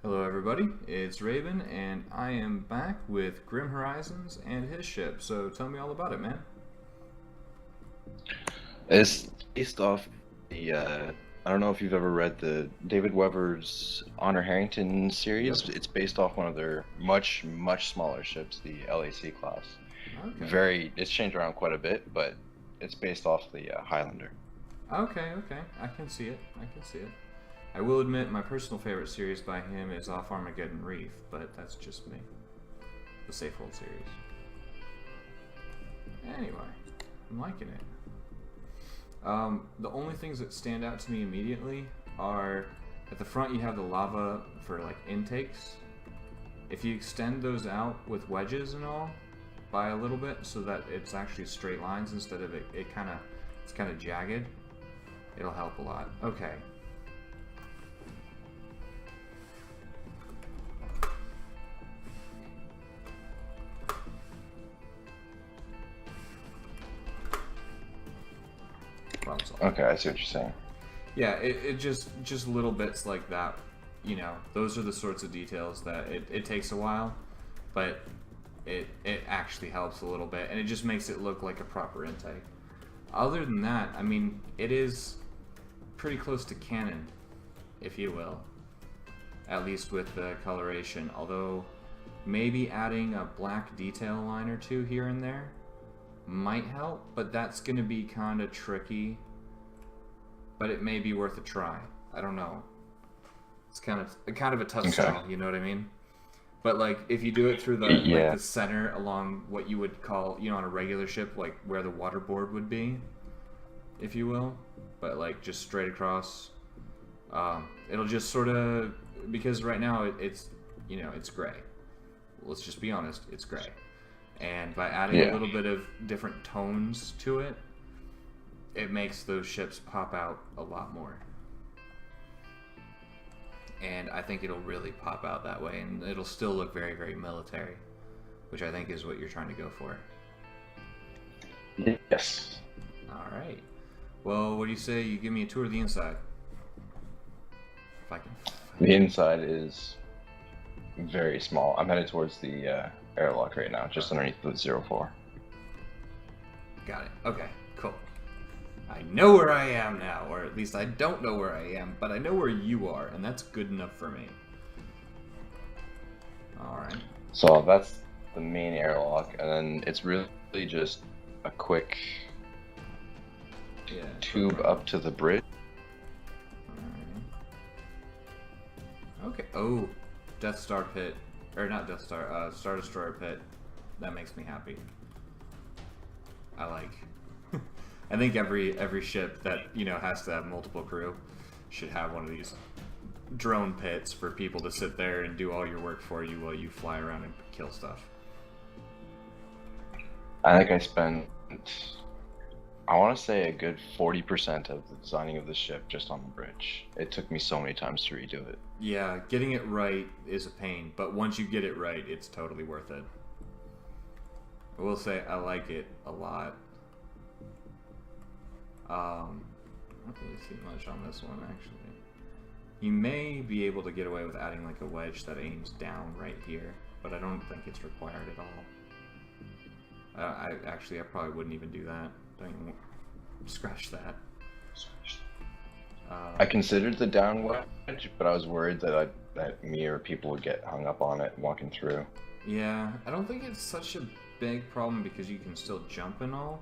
Hello everybody, it's Raven, and I am back with GrimHorizons and his ship, so tell me all about it, man. It's based off I don't know if you've ever read the David Weber's Honor Harrington Yep. series. It's based off one of their much smaller ships, the LAC class. Okay. It's changed around quite a bit, but it's based off the Highlander. Okay, I can see it, I will admit my personal favorite series by him is Off Armageddon Reef, but that's just me. The Safehold series. Anyway, I'm liking it. The only things that stand out to me immediately are at the front you have the lava for like intakes. If you extend those out with wedges and all by a little bit so that it's actually straight lines instead of it's kind of jagged, it'll help a lot. Okay. Problem solved. Okay, I see what you're saying. Yeah, it just little bits like that, those are the sorts of details that it takes a while, but it actually helps a little bit, and it just makes it look like a proper intake. Other than that, I mean, it is pretty close to canon, if you will, at least with the coloration, although maybe adding a black detail line or two here and there might help, but that's going to be kind of tricky, but it may be worth a try. I don't know. It's kind of a tough sell, you know what I mean? But like if you do it through Yeah. the center along what you would call, on a regular ship, like where the waterboard would be, if you will, but like just straight across, it'll just sort of, because right now it's gray. Let's just be honest, it's gray. And by adding a Yeah. little bit of different tones to it, it makes those ships pop out a lot more. And I think it'll really pop out that way, and it'll still look very, very military, which I think is what you're trying to go for. Yes. All right. Well, what do you say you give me a tour of the inside? If I can. The inside is very small. I'm headed towards the airlock right now, just underneath the 04. Got it. Okay, cool. I know where I am now, or at least I don't know where I am, but I know where you are, and that's good enough for me. Alright. So that's the main airlock, and then it's really just a quick tube up to the bridge. Alright. Okay. Oh, Death Star pit. Or not Death Star, Star Destroyer pit. That makes me happy. I like. I think every ship that, has to have multiple crew should have one of these drone pits for people to sit there and do all your work for you while you fly around and kill stuff. I think I spent, I want to say, a good 40% of the designing of the ship just on the bridge. It took me so many times to redo it. Yeah, getting it right is a pain, but once you get it right, it's totally worth it. I will say I like it a lot. I don't really see much on this one, actually. You may be able to get away with adding like a wedge that aims down right here, but I don't think it's required at all. I probably wouldn't even do that. Don't even scratch that. I considered the down wedge, but I was worried that me or people would get hung up on it walking through. Yeah, I don't think it's such a big problem because you can still jump and all.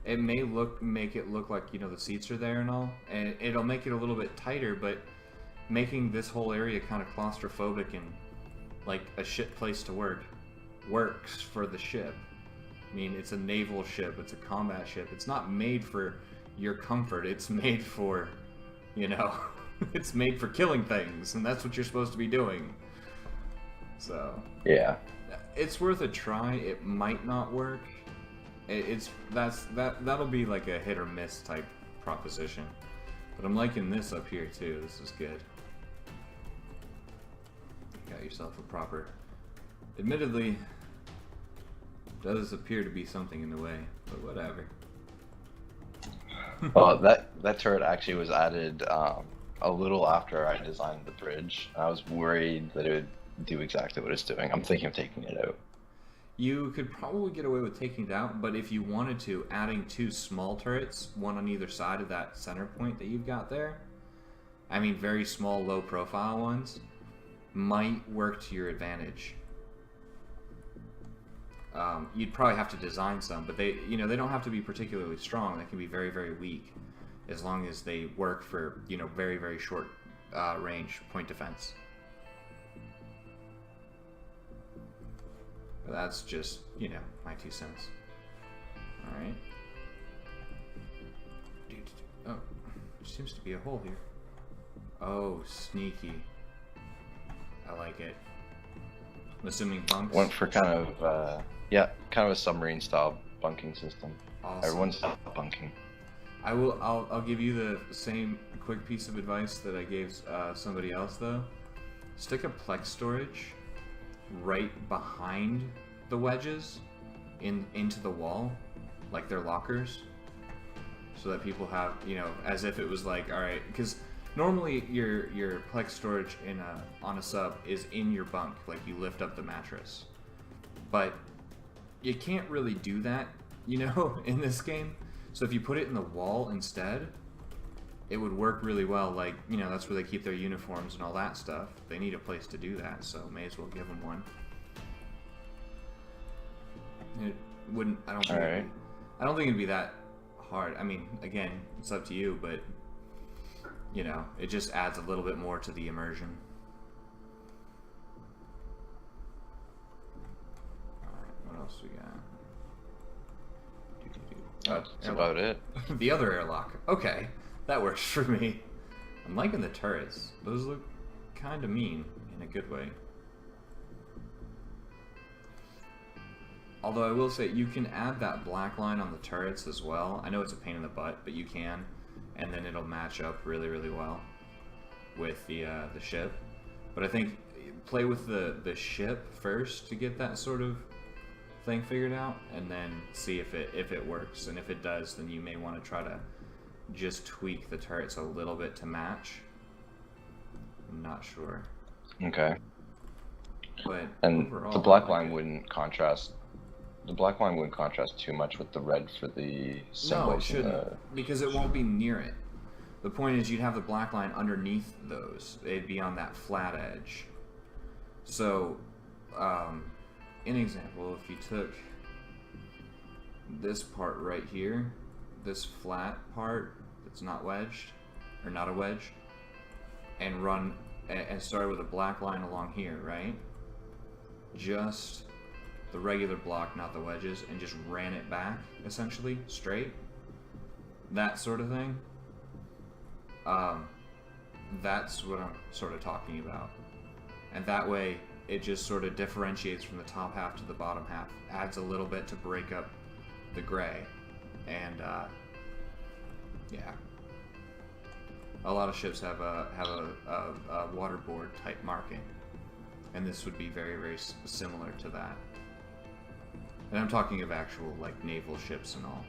It may make it look like, the seats are there and all, and it'll make it a little bit tighter, but making this whole area kind of claustrophobic and like a shit place to works for the ship. I mean, it's a naval ship, it's a combat ship. It's not made for your comfort. It's made for, it's made for killing things, and that's what you're supposed to be doing. So, Yeah. it's worth a try. It might not work. That'll be like a hit or miss type proposition. But I'm liking this up here too. This is good. You got yourself a proper. Admittedly, does appear to be something in the way, but whatever. Well, that turret actually was added a little after I designed the bridge. I was worried that it would do exactly what it's doing. I'm thinking of taking it out. You could probably get away with taking it out, but if you wanted to, adding 2 small turrets, one on either side of that center point that you've got there, I mean very small, low-profile ones, might work to your advantage. You'd probably have to design some, but they don't have to be particularly strong. They can be very, very weak, as long as they work for very, very short range point defense. But that's just my 2 cents. All right. Oh, there seems to be a hole here. Oh, sneaky. I like it. I'm assuming bunks. Went for kind of kind of a submarine style bunking system. Awesome. Everyone's bunking. I'll give you the same quick piece of advice that I gave somebody else though. Stick a plex storage right behind the wedges into the wall, like their lockers, so that people have as if it was like, all right, because normally your plex storage on a sub is in your bunk, like you lift up the mattress, but you can't really do that in this game. So if you put it in the wall instead, it would work really well. Like, that's where they keep their uniforms and all that stuff. They need a place to do that, so may as well give them one. It wouldn't. I don't think it'd be that hard. I mean, again, it's up to you, but it just adds a little bit more to the immersion. All right, what else we got? That's about it. The other airlock. Okay, that works for me. I'm liking the turrets. Those look kind of mean in a good way. Although I will say, you can add that black line on the turrets as well. I know it's a pain in the butt, but you can, and then it'll match up really, really well with the ship. But I think play with the ship first to get that sort of thing figured out, and then see if it works. And if it does, then you may want to try to just tweak the turrets a little bit to match. I'm not sure. Okay. But and overall, the black line wouldn't contrast. The black line wouldn't contrast too much with the red for the symbols. No, it shouldn't, because it won't be near it. The point is, you'd have the black line underneath those. They'd be on that flat edge. So, an example, if you took this part right here, this flat part that's not wedged, or not a wedge, and started with a black line along here, right? Just the regular block, not the wedges, and just ran it back, essentially, straight. That sort of thing. That's what I'm sort of talking about. And that way, it just sort of differentiates from the top half to the bottom half. Adds a little bit to break up the gray. And, yeah. A lot of ships have a waterboard type marking. And this would be very, very similar to that. And I'm talking of actual, like, naval ships and all.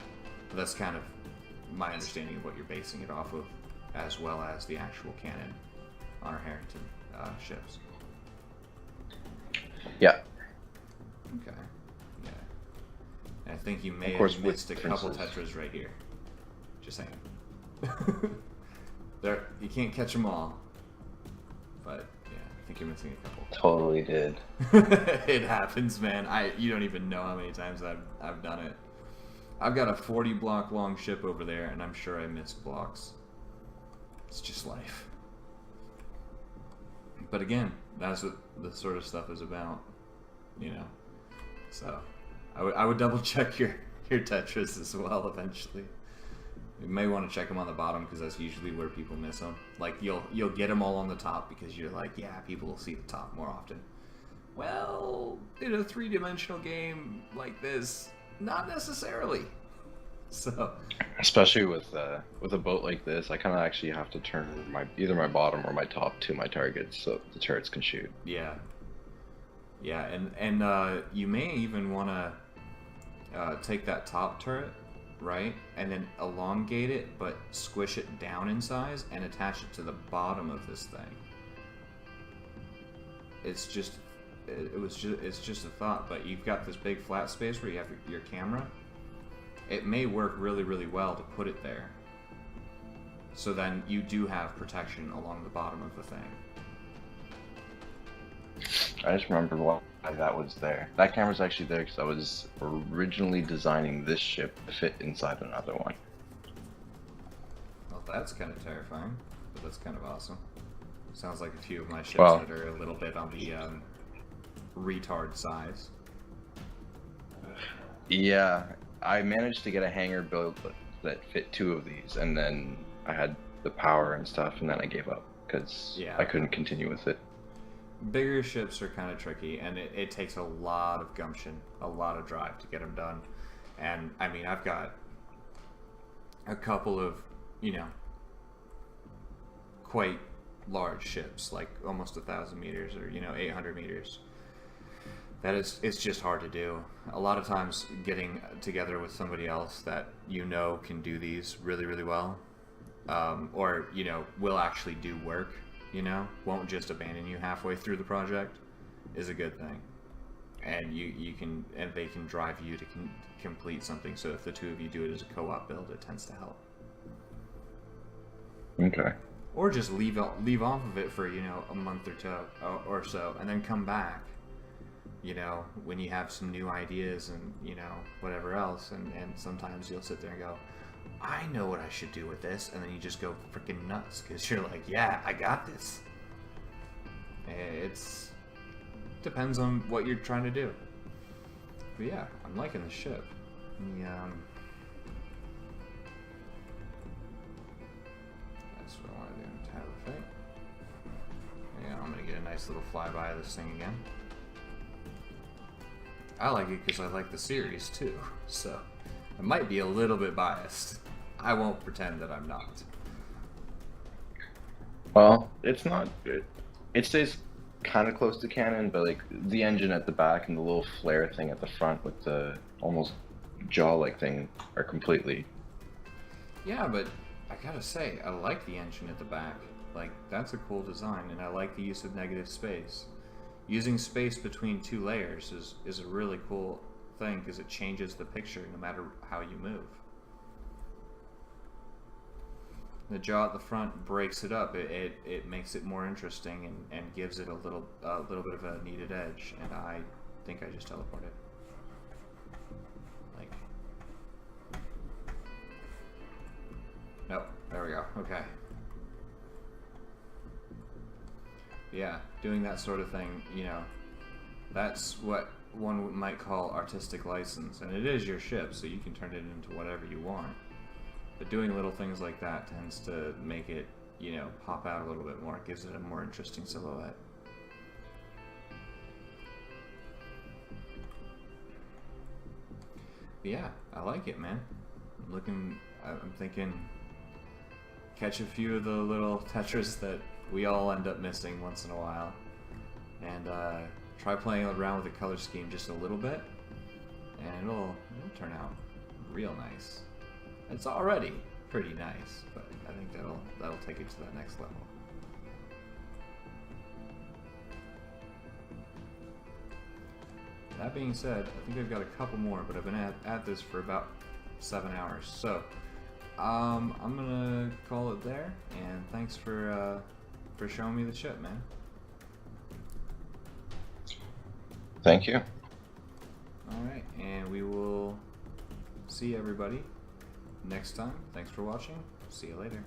But that's kind of my understanding of what you're basing it off of, as well as the actual canon on our Harrington ships. Yeah. Okay. Yeah. And I think you may have missed a couple tetras right here. Just saying. You can't catch them all. But yeah, I think you're missing a couple. Totally did. It happens, man. You don't even know how many times I've done it. I've got a 40 block long ship over there, and I'm sure I missed blocks. It's just life. But again, that's what the sort of stuff is about, So, I would double check your tetras as well eventually. You may want to check them on the bottom, because that's usually where people miss them. Like, you'll get them all on the top because you're like, yeah, people will see the top more often. Well, in a three-dimensional game like this, not necessarily. So, especially with a boat like this, I kind of actually have to turn either my bottom or my top to my targets so the turrets can shoot. Yeah. Yeah, and you may even want to take that top turret right? And then elongate it, but squish it down in size and attach it to the bottom of this thing. It's just a thought, but you've got this big flat space where you have your camera. It may work really, really well to put it there. So then you do have protection along the bottom of the thing. I just remember why that was there. That camera's actually there because I was originally designing this ship to fit inside another one. Well, that's kind of terrifying, but that's kind of awesome. Sounds like a few of my ships Well, that are a little bit on the retard size. Yeah, I managed to get a hangar built that fit 2 of these, and then I had the power and stuff, and then I gave up because I couldn't continue with it. Bigger ships are kind of tricky, and it takes a lot of gumption, a lot of drive to get them done. And I mean, I've got a couple of, you know, quite large ships, like almost 1,000 meters or, you know, 800 meters. It's just hard to do. A lot of times getting together with somebody else that you know can do these really, really well, or, you know, will actually do work, you know, won't just abandon you halfway through the project, is a good thing. And they can drive you to complete something. So if the 2 of you do it as a co-op build, it tends to help. Okay. Or just leave off of it for, you know, a month or so, and then come back, you know, when you have some new ideas and, you know, whatever else. And sometimes you'll sit there and go, I know what I should do with this, and then you just go freaking nuts because you're like, yeah, I got this. It's depends on what you're trying to do. But yeah, I'm liking the ship. That's what I want to do. Tab of Fate. Yeah, I'm gonna get a nice little flyby of this thing again. I like it because I like the series too, so I might be a little bit biased. I won't pretend that I'm not. Well, it's not good. It stays kind of close to canon, but like the engine at the back and the little flare thing at the front with the almost jaw-like thing are completely... Yeah, but I gotta say, I like the engine at the back. Like, that's a cool design, and I like the use of negative space. Using space between 2 layers is a really cool thing because it changes the picture no matter how you move. The jaw at the front breaks it up. It makes it more interesting and gives it a little bit of a needed edge. And I think I just teleported. Like, nope. There we go. Okay. Yeah, doing that sort of thing, you know, that's what one might call artistic license. And it is your ship, so you can turn it into whatever you want. But doing little things like that tends to make it, you know, pop out a little bit more. It gives it a more interesting silhouette. But yeah, I like it, man. I'm thinking, catch a few of the little Tetris that we all end up missing once in a while, and try playing around with the color scheme just a little bit, and it'll turn out real nice. It's already pretty nice, but I think that'll take it to that next level. That being said, I think I've got a couple more, but I've been at this for about 7 hours, so I'm gonna call it there. And thanks for showing me the ship, man. Thank you. All right, and we will see everybody next time. Thanks for watching. See you later.